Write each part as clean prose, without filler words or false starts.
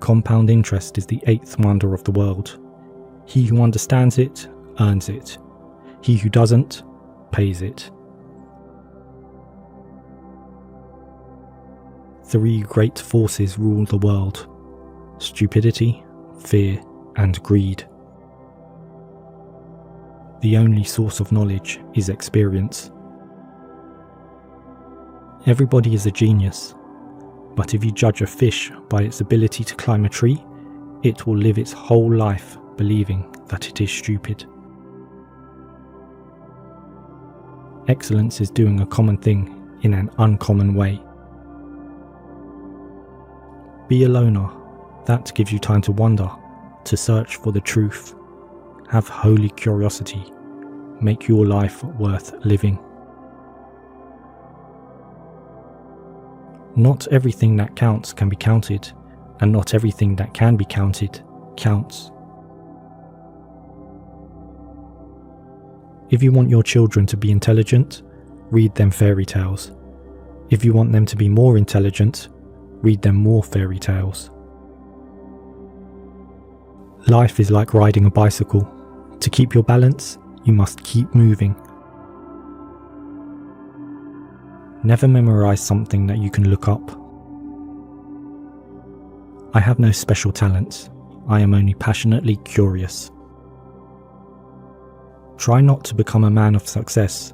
Compound interest is the eighth wonder of the world. He who understands it, earns it. He who doesn't, pays it. 3 great forces rule the world: stupidity, fear, and greed. The only source of knowledge is experience. Everybody is a genius, but if you judge a fish by its ability to climb a tree, it will live its whole life believing that it is stupid. Excellence is doing a common thing in an uncommon way. Be a loner. That gives you time to wonder, to search for the truth. Have holy curiosity. Make your life worth living. Not everything that counts can be counted, and not everything that can be counted counts. If you want your children to be intelligent, read them fairy tales. If you want them to be more intelligent, read them more fairy tales. Life is like riding a bicycle. To keep your balance, you must keep moving. Never memorize something that you can look up. I have no special talents. I am only passionately curious. Try not to become a man of success,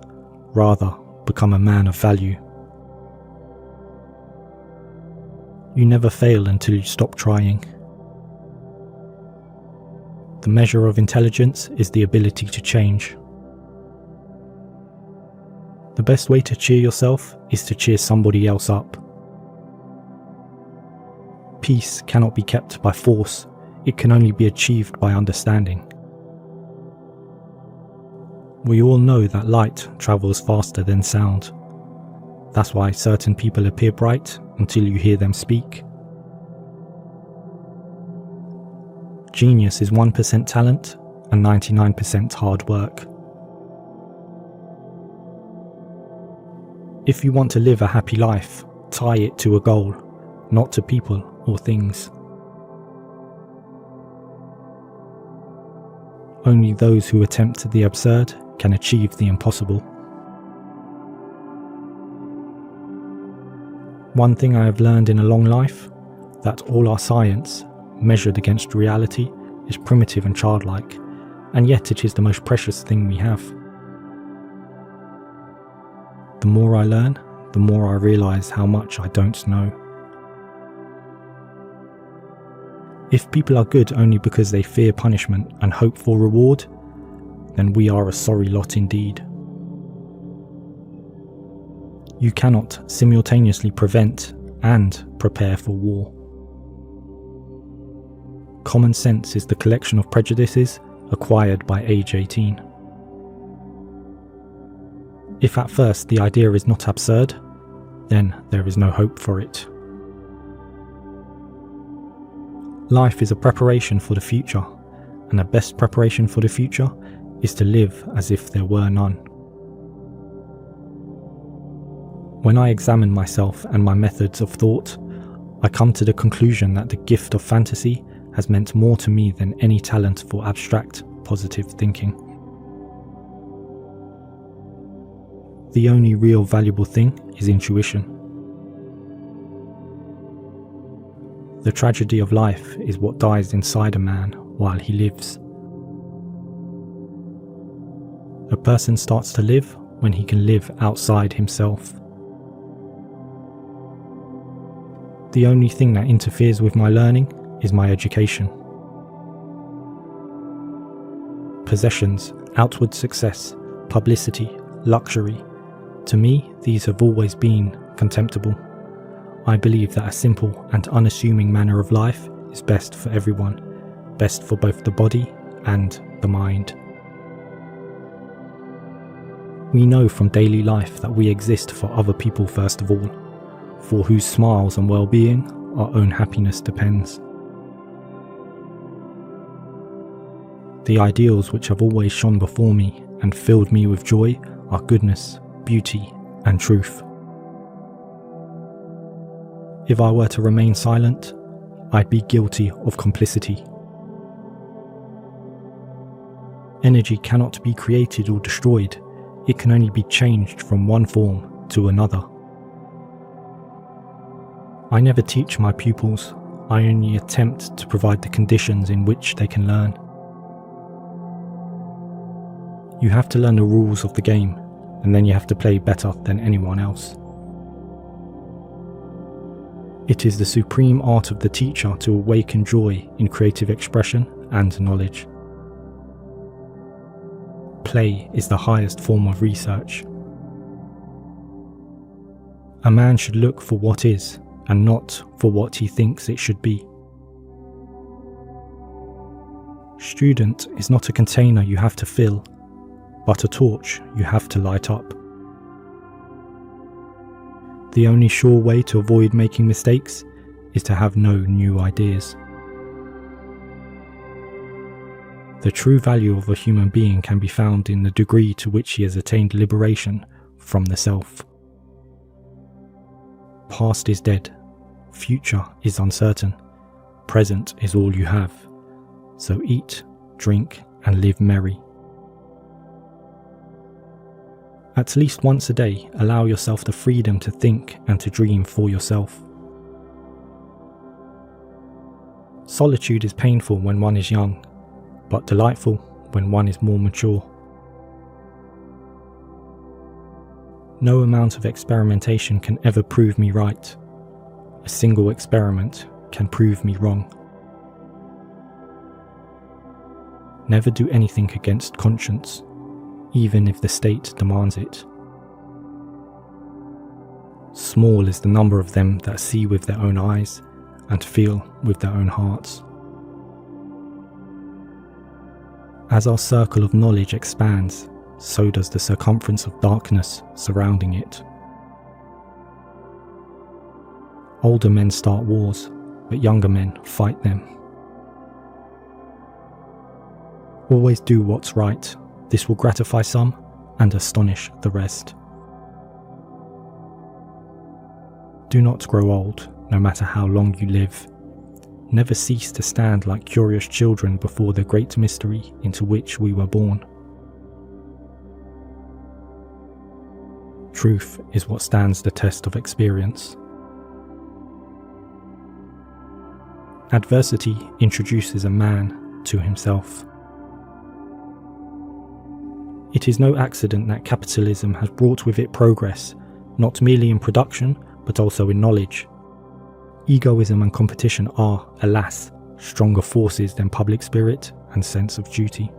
rather become a man of value. You never fail until you stop trying. The measure of intelligence is the ability to change. The best way to cheer yourself is to cheer somebody else up. Peace cannot be kept by force, it can only be achieved by understanding. We all know that light travels faster than sound. That's why certain people appear bright until you hear them speak. Genius is 1% talent and 99% hard work. If you want to live a happy life, tie it to a goal, not to people or things. Only those who attempt the absurd can achieve the impossible. One thing I have learned in a long life, that all our science, measured against reality, is primitive and childlike, and yet it is the most precious thing we have. The more I learn, the more I realise how much I don't know. If people are good only because they fear punishment and hope for reward, then we are a sorry lot indeed. You cannot simultaneously prevent and prepare for war. Common sense is the collection of prejudices acquired by age 18. If at first the idea is not absurd, then there is no hope for it. Life is a preparation for the future, and the best preparation for the future is to live as if there were none. When I examine myself and my methods of thought, I come to the conclusion that the gift of fantasy has meant more to me than any talent for abstract, positive thinking. The only real valuable thing is intuition. The tragedy of life is what dies inside a man while he lives. A person starts to live when he can live outside himself. The only thing that interferes with my learning is my education. Possessions, outward success, publicity, luxury. To me, these have always been contemptible. I believe that a simple and unassuming manner of life is best for everyone, best for both the body and the mind. We know from daily life that we exist for other people first of all, for whose smiles and well-being our own happiness depends. The ideals which have always shone before me and filled me with joy are goodness, beauty, and truth. If I were to remain silent, I'd be guilty of complicity. Energy cannot be created or destroyed, it can only be changed from one form to another. I never teach my pupils, I only attempt to provide the conditions in which they can learn. You have to learn the rules of the game, and then you have to play better than anyone else. It is the supreme art of the teacher to awaken joy in creative expression and knowledge. Play is the highest form of research. A man should look for what is, and not for what he thinks it should be. Student is not a container you have to fill, but a torch you have to light up. The only sure way to avoid making mistakes is to have no new ideas. The true value of a human being can be found in the degree to which he has attained liberation from the self. Past is dead, future is uncertain, present is all you have, so eat, drink and live merry. At least once a day, allow yourself the freedom to think and to dream for yourself. Solitude is painful when one is young, but delightful when one is more mature. No amount of experimentation can ever prove me right. A single experiment can prove me wrong. Never do anything against conscience, even if the state demands it. Small is the number of them that see with their own eyes and feel with their own hearts. As our circle of knowledge expands, so does the circumference of darkness surrounding it. Older men start wars, but younger men fight them. Always do what's right. This will gratify some and astonish the rest. Do not grow old, no matter how long you live. Never cease to stand like curious children before the great mystery into which we were born. Truth is what stands the test of experience. Adversity introduces a man to himself. It is no accident that capitalism has brought with it progress, not merely in production, but also in knowledge. Egoism and competition are, alas, stronger forces than public spirit and sense of duty.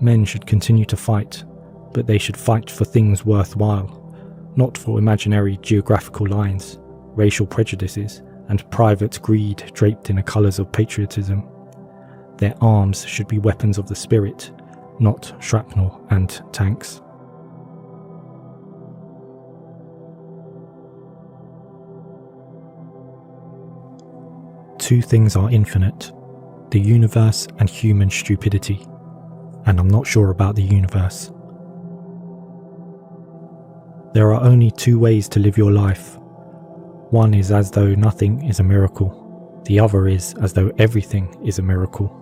Men should continue to fight, but they should fight for things worthwhile, not for imaginary geographical lines, racial prejudices, and private greed draped in the colours of patriotism. Their arms should be weapons of the spirit, not shrapnel and tanks. Two things are infinite, the universe and human stupidity, and I'm not sure about the universe. There are only two ways to live your life. One is as though nothing is a miracle, the other is as though everything is a miracle.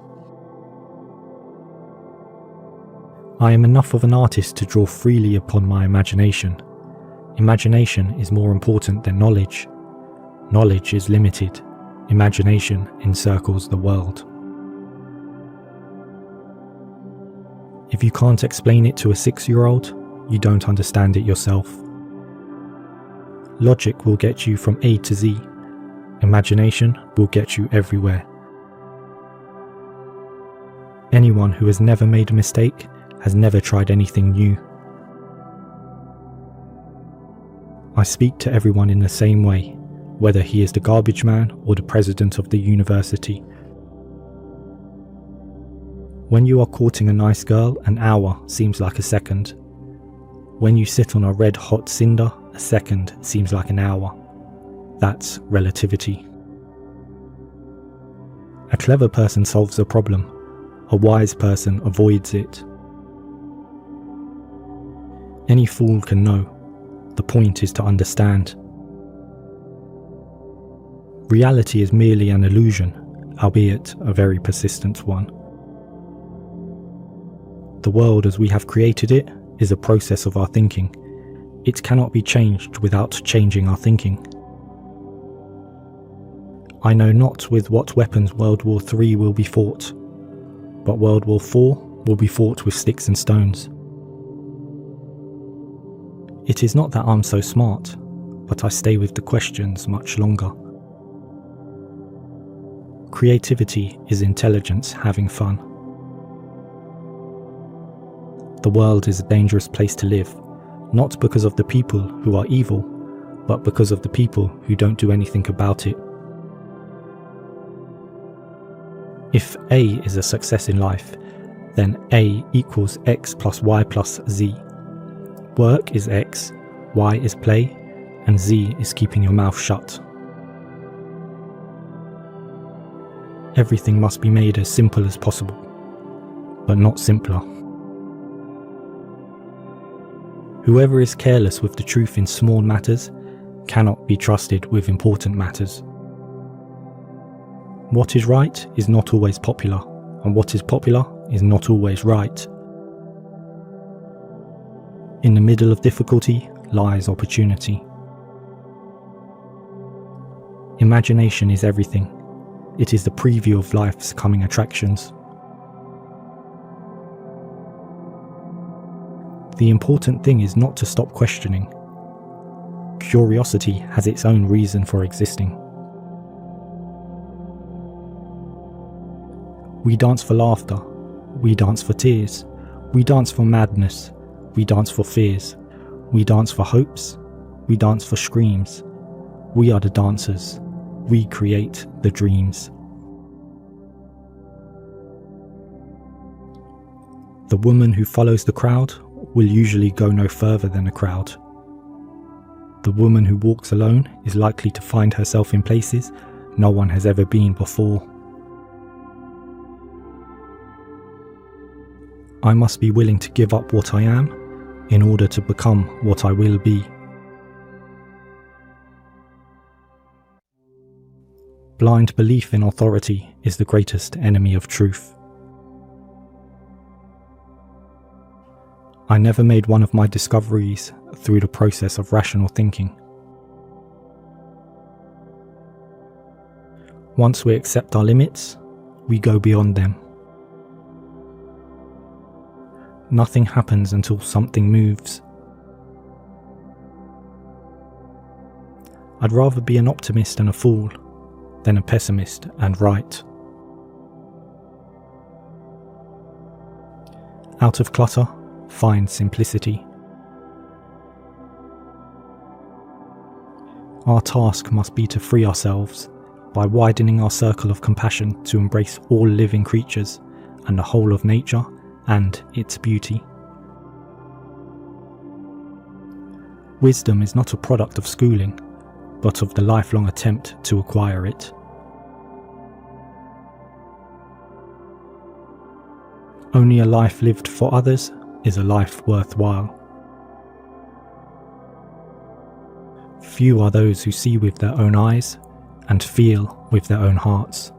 I am enough of an artist to draw freely upon my imagination. Imagination is more important than knowledge. Knowledge is limited. Imagination encircles the world. If you can't explain it to a 6-year-old, you don't understand it yourself. Logic will get you from A to Z. Imagination will get you everywhere. Anyone who has never made a mistake has never tried anything new. I speak to everyone in the same way, whether he is the garbage man or the president of the university. When you are courting a nice girl, an hour seems like a second. When you sit on a red hot cinder, a second seems like an hour. That's relativity. A clever person solves a problem. A wise person avoids it. Any fool can know. The point is to understand. Reality is merely an illusion, albeit a very persistent one. The world as we have created it is a process of our thinking. It cannot be changed without changing our thinking. I know not with what weapons World War III will be fought, but World War IV will be fought with sticks and stones. It is not that I'm so smart, but I stay with the questions much longer. Creativity is intelligence having fun. The world is a dangerous place to live, not because of the people who are evil, but because of the people who don't do anything about it. If A is a success in life, then A equals X plus Y plus Z. Work is X, Y is play, and Z is keeping your mouth shut. Everything must be made as simple as possible, but not simpler. Whoever is careless with the truth in small matters cannot be trusted with important matters. What is right is not always popular, and what is popular is not always right. In the middle of difficulty lies opportunity. Imagination is everything. It is the preview of life's coming attractions. The important thing is not to stop questioning. Curiosity has its own reason for existing. We dance for laughter, we dance for tears, we dance for madness, we dance for fears, we dance for hopes, we dance for screams. We are the dancers, we create the dreams. The woman who follows the crowd will usually go no further than a crowd. The woman who walks alone is likely to find herself in places no one has ever been before. I must be willing to give up what I am in order to become what I will be. Blind belief in authority is the greatest enemy of truth. I never made one of my discoveries through the process of rational thinking. Once we accept our limits, we go beyond them. Nothing happens until something moves. I'd rather be an optimist and a fool than a pessimist and right. Out of clutter, find simplicity. Our task must be to free ourselves by widening our circle of compassion to embrace all living creatures and the whole of nature and its beauty. Wisdom is not a product of schooling, but of the lifelong attempt to acquire it. Only a life lived for others is a life worthwhile. Few are those who see with their own eyes and feel with their own hearts.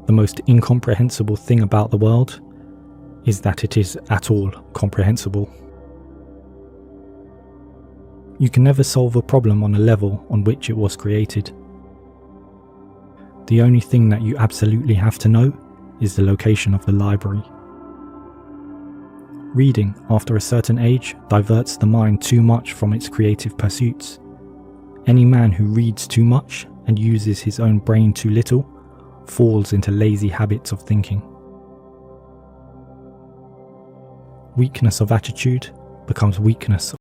The most incomprehensible thing about the world is that it is at all comprehensible. You can never solve a problem on a level on which it was created. The only thing that you absolutely have to know is the location of the library. Reading after a certain age diverts the mind too much from its creative pursuits. Any man who reads too much and uses his own brain too little falls into lazy habits of thinking. Weakness of attitude becomes weakness